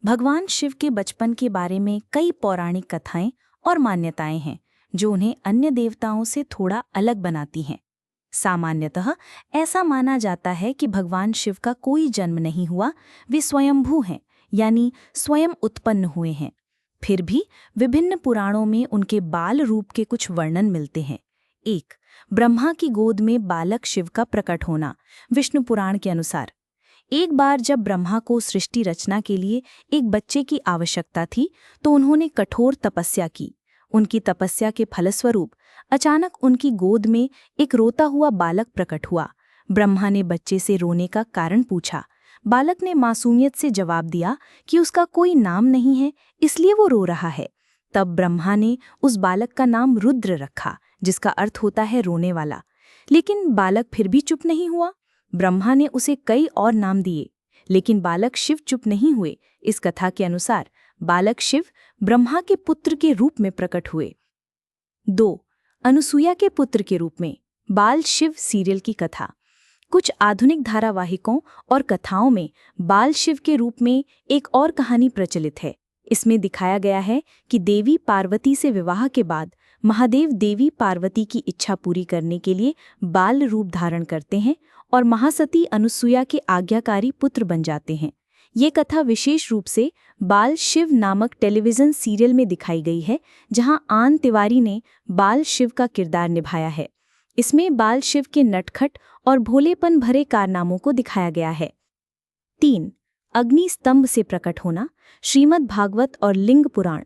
भगवान शिव के बचपन के बारे में कई पौराणिक कथाएं और मान्यताएं हैं जो उन्हें अन्य देवताओं से थोड़ा अलग बनाती हैं। सामान्यतः ऐसा माना जाता है कि भगवान शिव का कोई जन्म नहीं हुआ, वे स्वयंभू हैं, यानी स्वयं उत्पन्न हुए हैं। फिर भी विभिन्न पुराणों में उनके बाल रूप के कुछ वर्णन मिलते हैं। 1. ब्रह्मा की गोद में बालक शिव का प्रकट होना। विष्णु पुराण के अनुसार एक बार जब ब्रह्मा को सृष्टि रचना के लिए एक बच्चे की आवश्यकता थी तो उन्होंने कठोर तपस्या की। उनकी तपस्या के फलस्वरूप अचानक उनकी गोद में एक रोता हुआ बालक प्रकट हुआ। ब्रह्मा ने बच्चे से रोने का कारण पूछा। बालक ने मासूमियत से जवाब दिया कि उसका कोई नाम नहीं है, इसलिए वो रो रहा है। तब ब्रह्मा ने उस बालक का नाम रुद्र रखा, जिसका अर्थ होता है रोने वाला। लेकिन बालक फिर भी चुप नहीं हुआ। ब्रह्मा ने उसे कई और नाम दिए, लेकिन बालक शिव चुप नहीं हुए। इस कथा के अनुसार बालक शिव ब्रह्मा के पुत्र के रूप में प्रकट हुए। 2. अनुसुईया के पुत्र के रूप में। बाल शिव सीरियल की कथा। कुछ आधुनिक धारावाहिकों और कथाओं में बाल शिव के रूप में एक और कहानी प्रचलित है। इसमें दिखाया गया है कि देवी पार्वती से विवाह के बाद महादेव देवी पार्वती की इच्छा पूरी करने के लिए बाल रूप धारण करते हैं और महासती अनुसुईया के आज्ञाकारी पुत्र बन जाते हैं। ये कथा विशेष रूप से बाल शिव नामक टेलीविज़न सीरियल में दिखाई गई है, जहां आन तिवारी ने बाल शिव का किरदार निभाया है। इसमें बाल शिव के नटखट और भोलेपन भरे कारनामों को दिखाया गया है। 3. अग्नि स्तंभ से प्रकट होना। श्रीमद् भागवत और लिंग पुराण।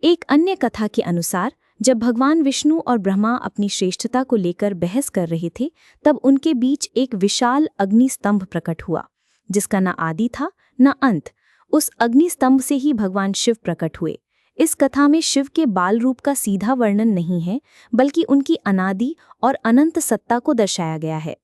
एक अन्य कथा के अनुसार जब भगवान विष्णु और ब्रह्मा अपनी श्रेष्ठता को लेकर बहस कर रहे थे, तब उनके बीच एक विशाल अग्नि स्तंभ प्रकट हुआ, जिसका न आदि था न अंत। उस अग्नि स्तंभ से ही भगवान शिव प्रकट हुए। इस कथा में शिव के बाल रूप का सीधा वर्णन नहीं है, बल्कि उनकी अनादि और अनंत सत्ता को दर्शाया गया है।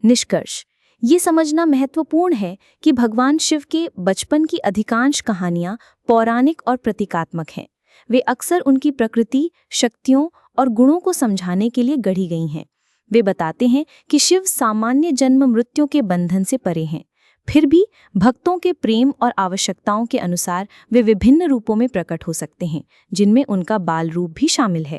निष्कर्ष: ये समझना महत्वपूर्ण है कि भगवान शिव के बचपन की अधिकांश कहानियां पौराणिक और प्रतीकात्मक हैं। वे अक्सर उनकी प्रकृति, शक्तियों और गुणों को समझाने के लिए गढ़ी गई हैं। वे बताते हैं कि शिव सामान्य जन्म मृत्यु के बंधन से परे हैं। फिर भी भक्तों के प्रेम और आवश्यकताओं के अनुसार वे विभिन्न रूपों में प्रकट हो सकते हैं, जिनमें उनका बाल रूप भी शामिल है।